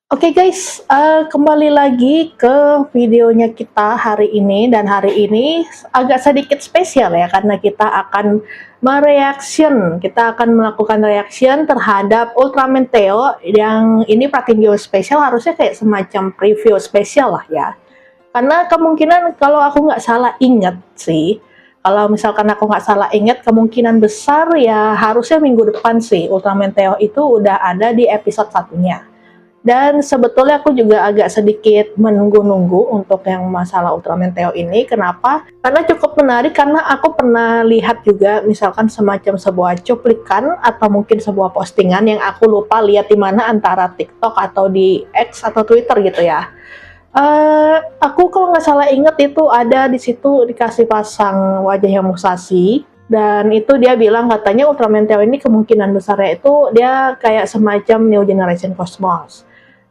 Oke guys, kembali lagi ke videonya kita hari ini, dan hari ini agak sedikit spesial ya, karena kita akan kita akan melakukan reaction terhadap Ultraman Theo, yang ini video spesial, harusnya kayak semacam preview spesial lah ya. Karena kemungkinan kalau aku nggak salah ingat sih, kalau misalkan aku nggak salah ingat, kemungkinan besar ya harusnya minggu depan sih Ultraman Theo itu udah ada di episode satunya. Dan sebetulnya aku juga agak sedikit menunggu-nunggu untuk yang masalah Ultraman Theo ini. Kenapa? Karena cukup menarik, karena aku pernah lihat juga misalkan semacam sebuah cuplikan atau mungkin sebuah postingan yang aku lupa lihat di mana, antara TikTok atau di X atau Twitter gitu ya. Aku kalau nggak salah inget itu ada di situ dikasih pasang wajahnya Musashi, dan itu dia bilang katanya Ultraman Theo ini kemungkinan besarnya itu dia kayak semacam New Generation Cosmos.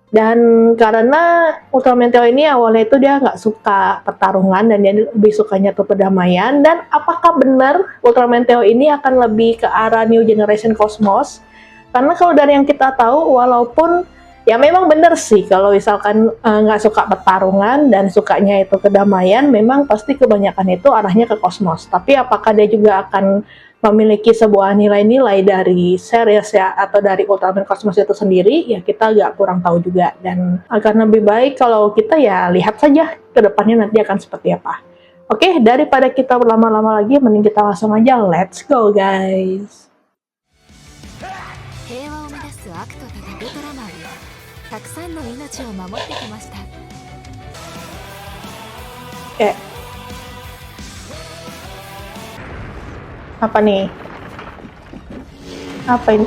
Dan karena Ultraman Theo ini awalnya itu dia nggak suka pertarungan dan dia lebih sukanya tuh perdamaian. Dan apakah benar Ultraman Theo ini akan lebih ke arah New Generation Cosmos? Karena kalau dari yang kita tahu, walaupun ya memang benar sih kalau misalkan nggak suka pertarungan dan sukanya itu kedamaian, memang pasti kebanyakan itu arahnya ke kosmos. Tapi apakah dia juga akan memiliki sebuah nilai-nilai dari series ya, atau dari Ultraman Cosmos itu sendiri, ya kita agak kurang tahu juga. Dan akan lebih baik kalau kita ya lihat saja ke depannya nanti akan seperti apa. Oke, daripada kita berlama-lama lagi, mending kita langsung aja, let's go guys. 平和を目指す悪と戦うウルトラマン、たくさんの命を守ってきました。 Oke, apa nih? Apa ini?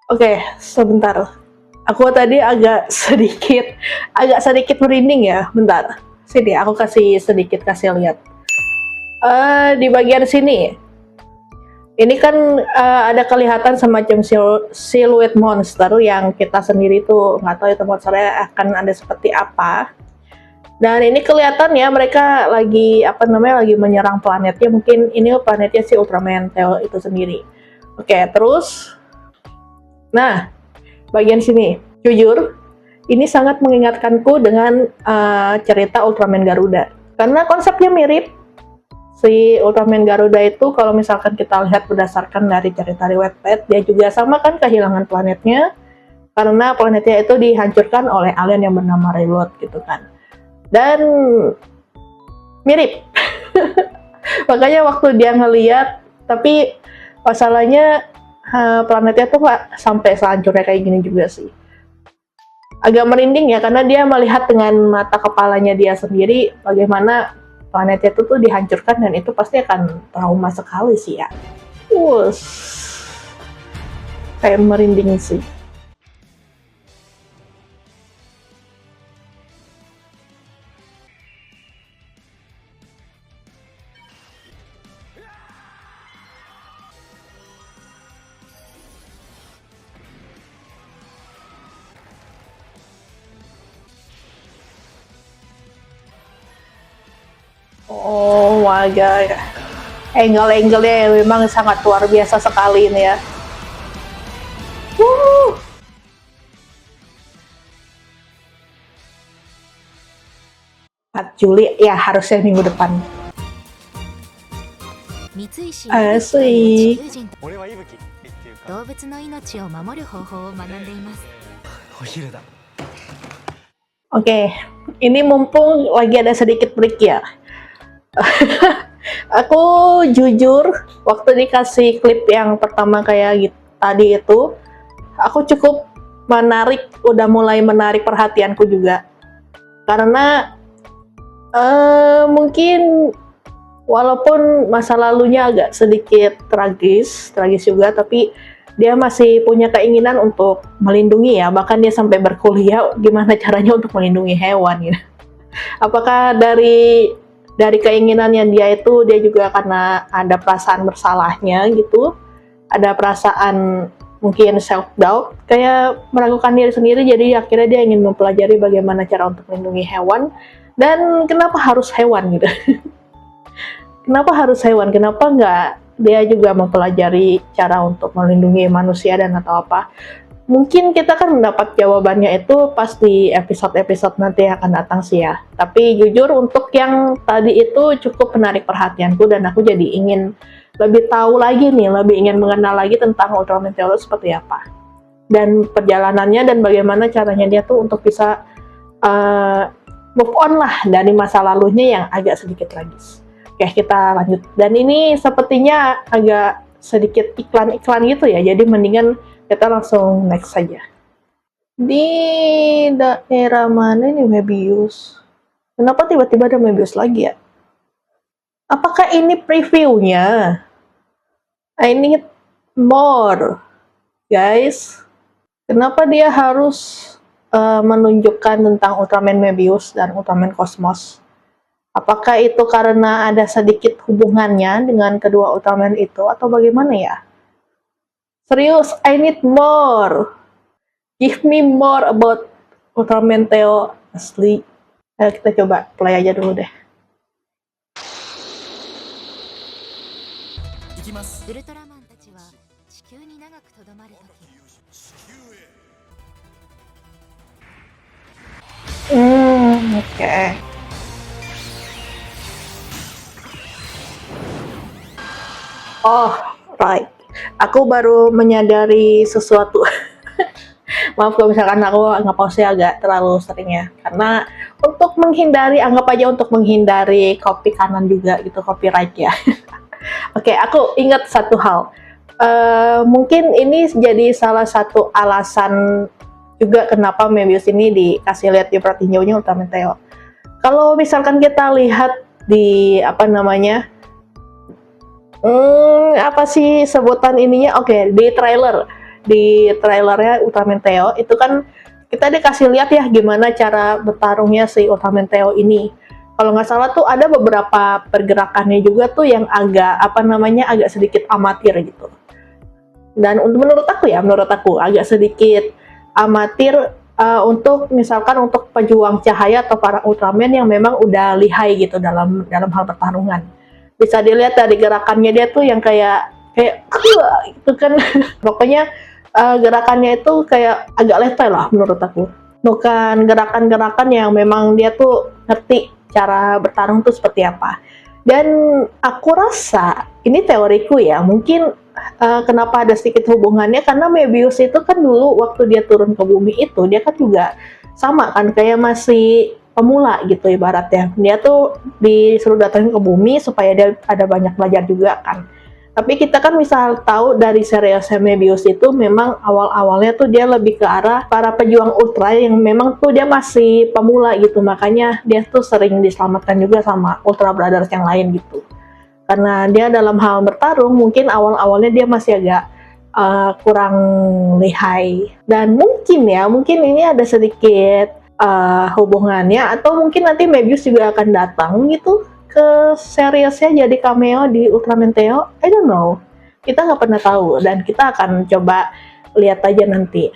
Oke, sebentar. Aku tadi agak sedikit merinding ya. Bentar. Sini, aku kasih lihat. Di bagian sini, ini kan ada kelihatan semacam siluet monster yang kita sendiri tuh nggak tahu itu monsternya akan ada seperti apa. Dan ini kelihatan ya mereka lagi lagi menyerang planetnya. Mungkin ini planetnya si Ultraman Theo itu sendiri. Oke, terus, nah bagian sini, jujur ini sangat mengingatkanku dengan cerita Ultraman Garuda, karena konsepnya mirip. Si Ultraman Garuda itu kalau misalkan kita lihat berdasarkan dari cerita di Wattpad, dia juga sama kan kehilangan planetnya karena planetnya itu dihancurkan oleh alien yang bernama Railroad gitu kan. Dan mirip. Makanya waktu dia ngeliat, tapi masalahnya planetnya tuh nggak sampai sehancurnya kayak gini juga sih. Agak merinding ya, karena dia melihat dengan mata kepalanya dia sendiri bagaimana planetnya itu tuh dihancurkan, dan itu pasti akan trauma sekali sih ya. Kayak merinding sih. Oh my god, angle-angle-nya memang sangat luar biasa sekali ini ya. 4 Juli ya, harusnya minggu depan. 三石Asik. 友人と俺は息吹っていうか動物の命を守る方法を学んでいます。 お昼だ Oke, ini mumpung lagi ada sedikit break ya. Aku jujur, waktu dikasih klip yang pertama kayak gitu, tadi itu, aku cukup udah mulai menarik perhatianku juga. Karena mungkin walaupun masa lalunya agak sedikit tragis juga, tapi dia masih punya keinginan untuk melindungi ya, bahkan dia sampai berkuliah gimana caranya untuk melindungi hewan gitu. Apakah dari keinginannya dia itu, dia juga karena ada perasaan bersalahnya gitu, ada perasaan mungkin self doubt, kayak meragukan diri sendiri, jadi akhirnya dia ingin mempelajari bagaimana cara untuk melindungi hewan, dan kenapa harus hewan gitu. kenapa harus hewan? Kenapa nggak dia juga mempelajari cara untuk melindungi manusia dan atau apa? Mungkin kita kan mendapat jawabannya itu pas di episode-episode nanti yang akan datang sih ya. Tapi jujur untuk yang tadi itu cukup menarik perhatianku dan aku jadi ingin lebih tahu lagi nih, lebih ingin mengenal lagi tentang Ultraman Theo seperti apa. Dan perjalanannya dan bagaimana caranya dia tuh untuk bisa move on lah dari masa lalunya yang agak sedikit tragis. Oke, kita lanjut. Dan ini sepertinya agak sedikit iklan-iklan gitu ya, jadi mendingan kita langsung next saja. Di daerah mana nih Mebius? Kenapa tiba-tiba ada Mebius lagi ya? Apakah ini previewnya? I need more, guys. Kenapa dia harus menunjukkan tentang Ultraman Mebius dan Ultraman Cosmos? Apakah itu karena ada sedikit hubungannya dengan kedua Ultraman itu atau bagaimana ya? Serius, I need more. Give me more about Ultraman Theo asli. Ayo kita coba play aja dulu deh. ウルトラマンたちは地球に長くとどまるとき、 Oke. Oh, right. Aku baru menyadari sesuatu. Maaf kalau misalkan aku nge-pause agak terlalu sering ya. Karena untuk menghindari, anggap aja untuk menghindari copy kanan juga gitu, copyright ya. Oke, aku ingat satu hal. Mungkin ini jadi salah satu alasan juga kenapa Mebius ini dikasih lihat di pratinjaunya Ultraman Theo. Kalau misalkan kita lihat di apa namanya, apa sih sebutan ininya? Oke, di trailernya Ultraman Theo itu kan kita dikasih lihat ya gimana cara bertarungnya si Ultraman Theo ini. Kalau nggak salah tuh ada beberapa pergerakannya juga tuh yang agak apa namanya agak sedikit amatir gitu. Dan menurut aku agak sedikit amatir untuk misalkan untuk pejuang cahaya atau para Ultraman yang memang udah lihai gitu dalam hal pertarungan. Bisa dilihat dari gerakannya dia tuh yang kayak gitu kan. Pokoknya gerakannya itu kayak agak lethal lah menurut aku. Bukan gerakan-gerakan yang memang dia tuh ngerti cara bertarung tuh seperti apa. Dan aku rasa ini teoriku ya, mungkin kenapa ada sedikit hubungannya karena Mebius itu kan dulu waktu dia turun ke bumi itu dia kan juga sama kan kayak masih pemula gitu ibaratnya. Dia tuh disuruh datang ke bumi supaya dia ada banyak belajar juga kan. Tapi kita kan bisa tahu dari serial Mebius itu memang awal-awalnya tuh dia lebih ke arah para pejuang ultra yang memang tuh dia masih pemula gitu. Makanya dia tuh sering diselamatkan juga sama Ultra Brothers yang lain gitu. Karena dia dalam hal bertarung mungkin awal-awalnya dia masih agak kurang lihai. Dan mungkin ini ada sedikit hubungannya atau mungkin nanti Mebius juga akan datang gitu ke seriesnya jadi cameo di Ultraman Theo. I don't know, kita nggak pernah tahu dan kita akan coba lihat aja nanti.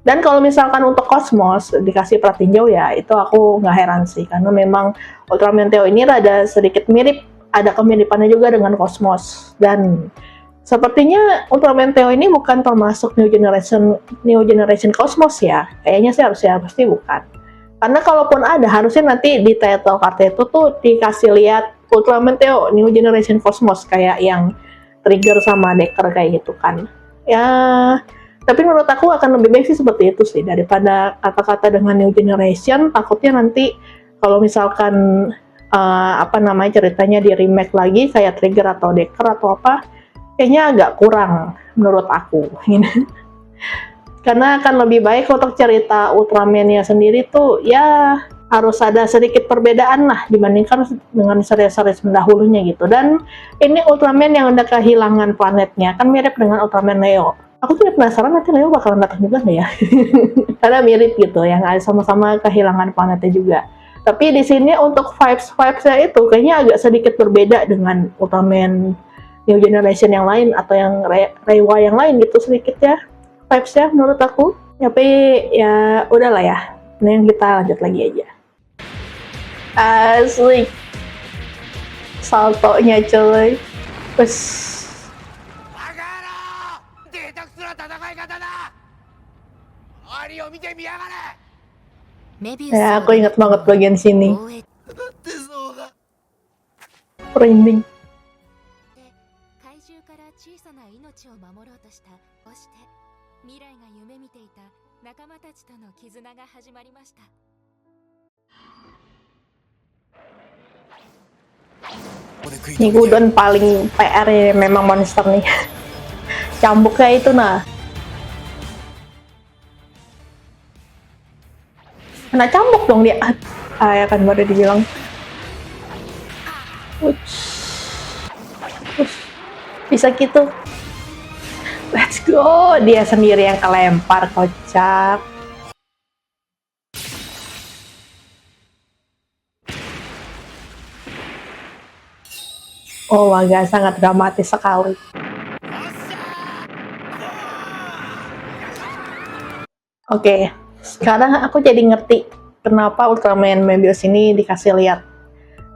Dan kalau misalkan untuk Cosmos dikasih pratinjau ya itu aku nggak heran sih karena memang Ultraman Theo ini rada sedikit mirip, ada kemiripannya juga dengan Cosmos. Dan sepertinya Ultraman Theo ini bukan termasuk New Generation Cosmos ya, kayaknya sih harusnya pasti bukan. Karena kalaupun ada, harusnya nanti di title card itu tuh dikasih lihat Ultraman Theo New Generation Cosmos kayak yang Trigger sama Decker kayak gitu kan. Ya, tapi menurut aku akan lebih baik sih seperti itu sih daripada kata-kata dengan New Generation. Takutnya nanti kalau misalkan apa namanya ceritanya di remake lagi kayak Trigger atau Decker atau apa, kayaknya agak kurang menurut aku. Karena akan lebih baik untuk cerita Ultraman-nya sendiri tuh ya harus ada sedikit perbedaan lah dibandingkan dengan series-series pendahulunya gitu. Dan ini Ultraman yang udah kehilangan planetnya kan mirip dengan Ultraman Leo. Aku tuh penasaran nanti Leo bakalan datang juga nggak ya? Karena mirip gitu, yang sama-sama kehilangan planetnya juga. Tapi di sini untuk vibes-nya itu kayaknya agak sedikit berbeda dengan Ultraman New Generation yang lain atau yang Reiwa yang lain gitu sedikit ya. Vibes-nya menurut aku, tapi ya udahlah ya. Ini kita lanjut lagi aja. Asli. saltonya coy. Terus バカ野郎贅沢すら戦い方だ周りを見てみやがれメビウス ya を aku ingat banget bagian sini. 防衛 だってそうだ Merinding. で怪獣から小さな命を守ろうとした。そして未来が夢見ていた仲間たちとの絆が始まりました。 Nigudon paling PR ya memang monster nih. Cambuknya itu nah. Kena cambuk dong dia. Ah ya kan baru dibilang. Uts. Bisa gitu. Let's go. Dia sendiri yang kelempar, kocak. Oh waga, sangat dramatis sekali. Oke, sekarang aku jadi ngerti kenapa Ultraman Mebius ini dikasih lihat.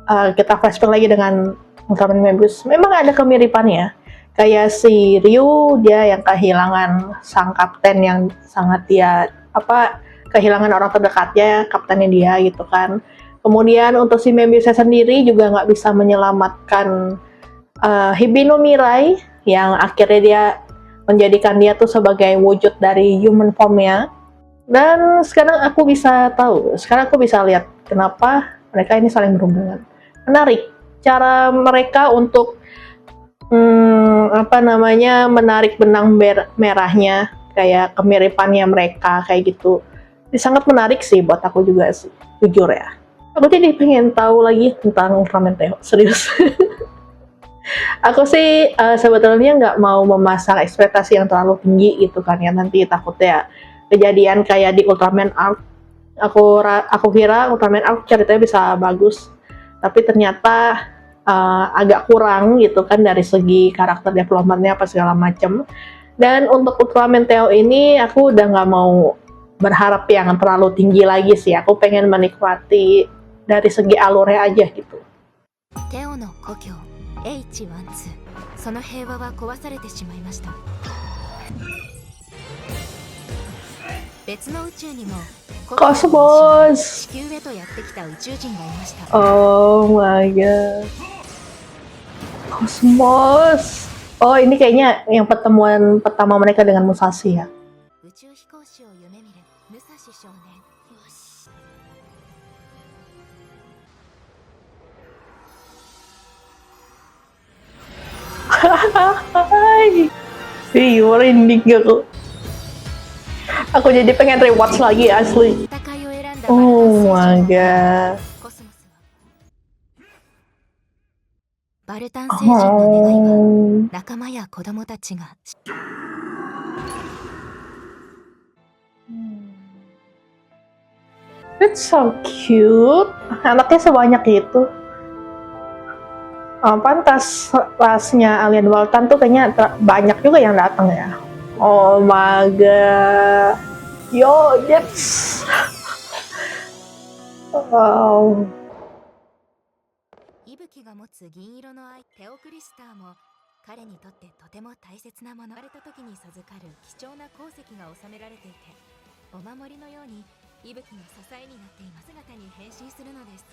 Kita flashback lagi dengan Ultraman Mebius. Memang ada kemiripannya. Kayak si Ryu, dia yang kehilangan sang kapten yang sangat dia kehilangan orang terdekatnya, kaptennya dia gitu kan. Kemudian untuk si Mebiusnya sendiri juga nggak bisa menyelamatkan Hibino Mirai yang akhirnya dia menjadikan dia tuh sebagai wujud dari human formnya. Dan sekarang aku bisa tahu, sekarang aku bisa lihat kenapa mereka ini saling berhubungan. Menarik cara mereka untuk menarik benang merahnya, kayak kemiripannya mereka kayak gitu. Ini sangat menarik sih buat aku juga sih, jujur ya. Aku jadi pengen tahu lagi tentang Ultraman Teo, serius. Aku sih sebetulnya nggak mau memasang ekspektasi yang terlalu tinggi gitu kan ya, nanti takutnya kejadian kayak di Ultraman Arc. Aku kira Ultraman Arc ceritanya bisa bagus, tapi ternyata agak kurang gitu kan dari segi karakter development-nya apa segala macem. Dan untuk Ultraman Teo ini aku udah nggak mau berharap yang terlalu tinggi lagi sih. Aku pengen menikmati dari segi alurnya aja gitu. テオの故郷 H12 その平和は壊されてしまいました。別の宇宙にもコスモス地球へとやってきた宇宙人がいました。 Oh my god. Cosmos. Oh ini kayaknya yang pertemuan pertama mereka dengan Musashi ya. 宇宙飛行士を夢見る武蔵少年。よし。 Hai. Ih, merinding aku. Aku jadi pengen rewatch lagi asli. 戦いを選んだ Oh my god. コスモスはバルタン星人の願いは Oh. 仲間や子供たちが It's so cute. Anaknya sebanyak itu. Pantas kelasnya Alien Waltan tuh kayaknya banyak juga yang datang ya. Oh my god. Yo, yes. Wow. 息吹が持つ銀色の愛テオクリスターも彼にとってとても大切なもの。生まれた時に授かる貴重な鉱石が収められていて、お守りのように息吹の支えになっています。姿に変身するのです。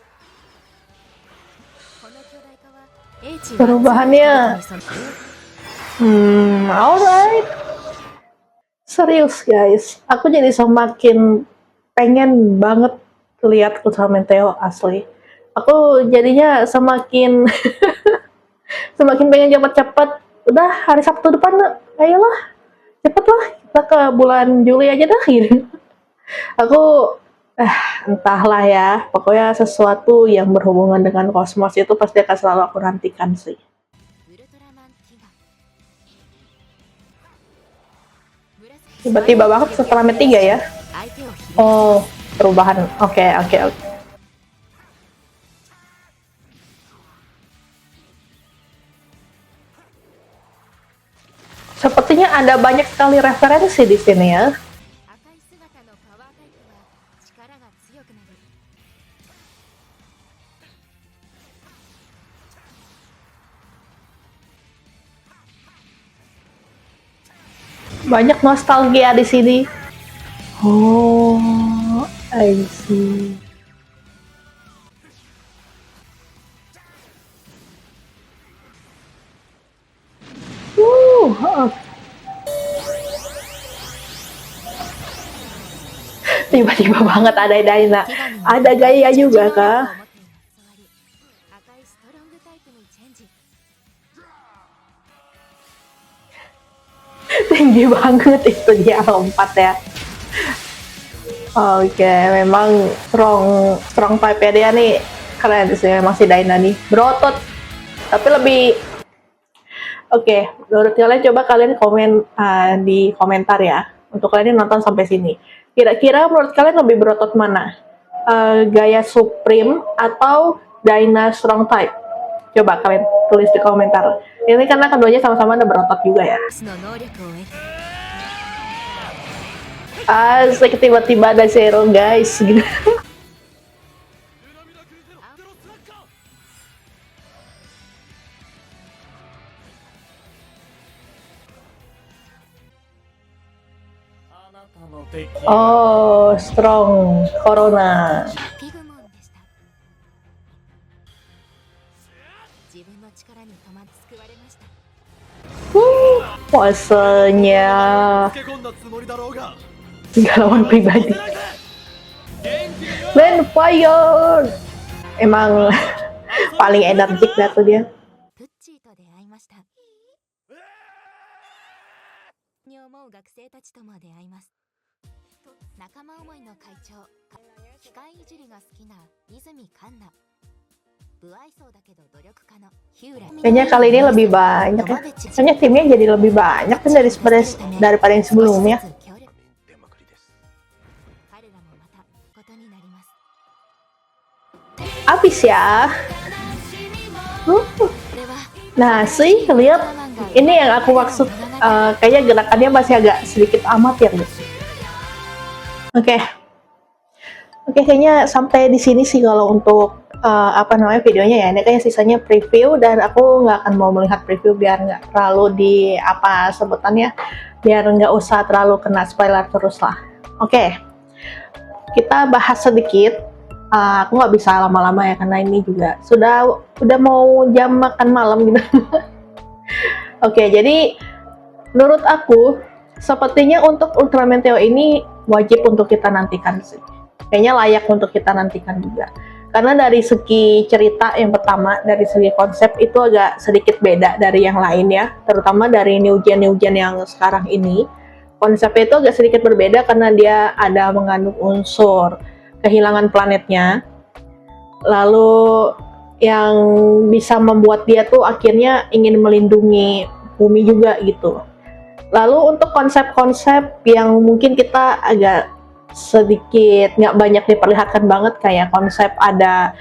この巨大化は Perubahannya. Alright. Serius guys, aku jadi semakin pengen banget lihat Ultraman Teo asli. Aku jadinya semakin semakin pengen cepet-cepet. Udah hari Sabtu depan, ayolah, cepet lah kita ke bulan Juli aja dah gitu. Aku entahlah ya, pokoknya sesuatu yang berhubungan dengan kosmos itu pasti akan selalu aku nantikan sih. Tiba-tiba banget setelah Met 3 ya. Oh, perubahan. Oke. Sepertinya ada banyak sekali referensi di sini ya. Banyak nostalgia di sini. Oh, I see. Oh. Tiba-tiba banget ada Daina. Ada gaya juga kah? 赤いストロングタイプにチェンジ。 Tinggi banget itu dia lompat ya. Oke, memang strong type ya dia nih. Keren sih memang si Daina nih. Berotot. Tapi lebih Oke, menurut kalian coba kalian komen di komentar ya. Untuk kalian yang nonton sampai sini. Kira-kira menurut kalian lebih berotot mana? Gaya Supreme atau Daina Strong Type? Coba kalian tulis di komentar. Ini karena keduanya sama-sama ada berotot juga ya. の能力を得て Asik, tiba-tiba ada Zero guys. Gitu. Oh, strong Corona. ピグモンでした。自分の力に救われました。 Posenya lawan pribadi. Land Fire. Emang paling energik dah tuh dia. プッチーと出会いました。に思う学生たちとも出会います。仲間思いの会長、機械いじりが好きな泉環奈。不愛想だけど努力家のヒューラ。 Kayaknya kali ini lebih banyak ya. Kayaknya timnya jadi lebih banyak kan daripada yang sebelumnya. 彼らもまたことになります。 Habis ya. これは Nah sih, lihat ini yang aku maksud. Kayaknya gerakannya masih agak sedikit amatir nih. Oke, kayaknya sampai di sini sih kalau untuk videonya ya. Ini kayaknya sisanya preview dan aku nggak akan mau melihat preview biar nggak terlalu sebutannya, biar nggak usah terlalu kena spoiler terus lah. Oke, kita bahas sedikit. Aku nggak bisa lama-lama ya karena ini juga udah mau jam makan malam gitu. Oke, jadi menurut aku sepertinya untuk Ultraman Theo ini wajib untuk kita nantikan sih. Kayaknya layak untuk kita nantikan juga. Karena dari segi cerita yang pertama, dari segi konsep itu agak sedikit beda dari yang lain ya. Terutama dari New Gen yang sekarang ini. Konsepnya itu agak sedikit berbeda karena dia ada mengandung unsur kehilangan planetnya. Lalu yang bisa membuat dia tuh akhirnya ingin melindungi bumi juga gitu. Lalu untuk konsep-konsep yang mungkin kita agak sedikit nggak banyak diperlihatkan banget, kayak konsep ada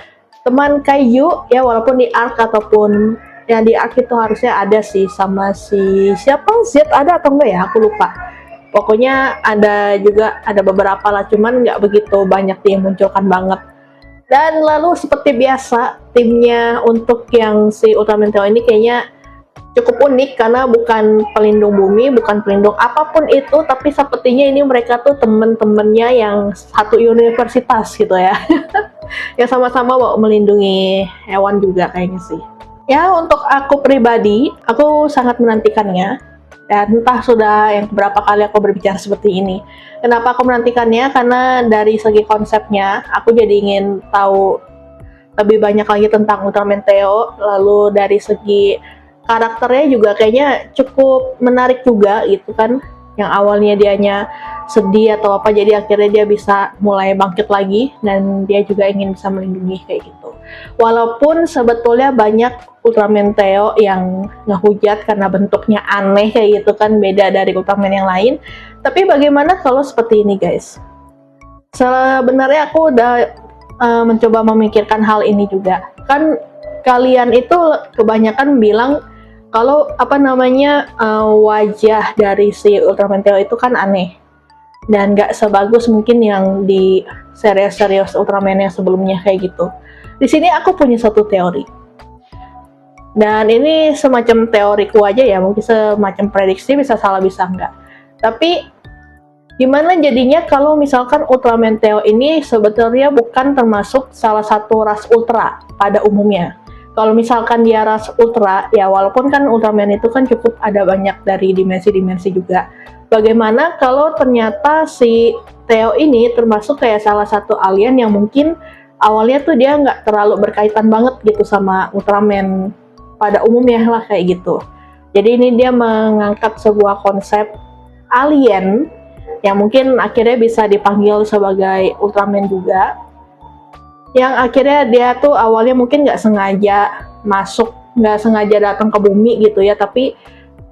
teman kayu ya, walaupun di arc ataupun yang di arc itu harusnya ada sih sama si siapa, Z ada atau enggak ya, aku lupa. Pokoknya ada beberapa lah, cuman nggak begitu banyak dimunculkan banget. Dan lalu seperti biasa timnya untuk yang si Ultraman Theo ini kayaknya cukup unik karena bukan pelindung bumi, bukan pelindung apapun itu, tapi sepertinya ini mereka tuh temen-temennya yang satu universitas gitu ya. Ya sama-sama mau melindungi hewan juga kayaknya sih. Ya untuk aku pribadi, aku sangat menantikannya. Dan entah sudah yang berapa kali aku berbicara seperti ini. Kenapa aku menantikannya? Karena dari segi konsepnya, aku jadi ingin tahu lebih banyak lagi tentang Ultraman Theo. Lalu dari segi karakternya juga kayaknya cukup menarik juga gitu kan, yang awalnya dianya sedih atau apa, jadi akhirnya dia bisa mulai bangkit lagi dan dia juga ingin bisa melindungi kayak gitu. Walaupun sebetulnya banyak Ultraman Theo yang ngehujat karena bentuknya aneh kayak gitu kan, beda dari Ultraman yang lain. Tapi bagaimana kalau seperti ini guys? Sebenarnya aku udah mencoba memikirkan hal ini juga kan. Kalian itu kebanyakan bilang kalau wajah dari si Ultraman Theo itu kan aneh dan nggak sebagus mungkin yang di serius Ultraman yang sebelumnya kayak gitu. Di sini aku punya satu teori, dan ini semacam teoriku aja ya, mungkin semacam prediksi, bisa salah bisa enggak. Tapi gimana jadinya kalau misalkan Ultraman Theo ini sebetulnya bukan termasuk salah satu ras ultra pada umumnya. Kalau misalkan dia ras ultra, ya walaupun kan Ultraman itu kan cukup ada banyak dari dimensi-dimensi juga. Bagaimana kalau ternyata si Theo ini termasuk kayak salah satu alien yang mungkin awalnya tuh dia nggak terlalu berkaitan banget gitu sama Ultraman pada umumnya lah kayak gitu. Jadi ini dia mengangkat sebuah konsep alien yang mungkin akhirnya bisa dipanggil sebagai Ultraman juga, yang akhirnya dia tuh awalnya mungkin nggak sengaja masuk, nggak sengaja datang ke bumi gitu ya, tapi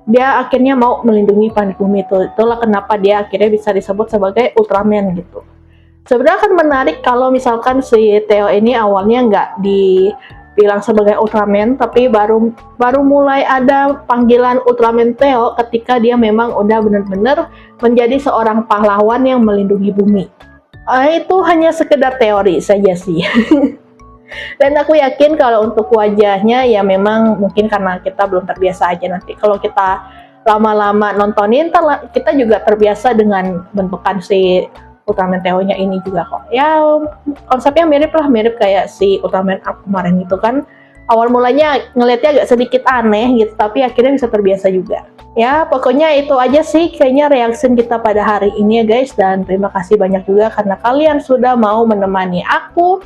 dia akhirnya mau melindungi planet bumi itu. Itulah kenapa dia akhirnya bisa disebut sebagai Ultraman gitu. Sebenarnya kan menarik kalau misalkan si Theo ini awalnya nggak dibilang sebagai Ultraman, tapi baru mulai ada panggilan Ultraman Theo ketika dia memang udah benar-benar menjadi seorang pahlawan yang melindungi bumi. Itu hanya sekedar teori saja sih. Dan aku yakin kalau untuk wajahnya ya memang mungkin karena kita belum terbiasa aja, nanti kalau kita lama-lama nontonin kita juga terbiasa dengan bentukan si Ultraman Theo-nya ini juga kok. Ya konsepnya mirip kayak si Ultraman Up kemarin itu kan. Awal mulanya ngelihatnya agak sedikit aneh gitu, tapi akhirnya bisa terbiasa juga. Ya pokoknya itu aja sih kayaknya reaction kita pada hari ini ya guys, dan terima kasih banyak juga karena kalian sudah mau menemani aku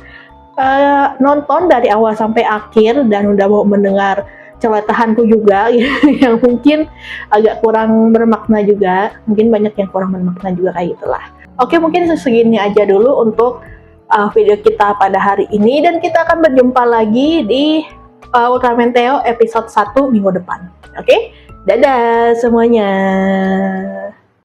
nonton dari awal sampai akhir dan udah mau mendengar celotehanku juga yang mungkin agak kurang bermakna juga, mungkin banyak yang kurang bermakna juga kayak gitulah. Oke, mungkin segini aja dulu untuk video kita pada hari ini, dan kita akan berjumpa lagi di Ultraman Theo episode 1 minggu depan. Oke, dadah semuanya.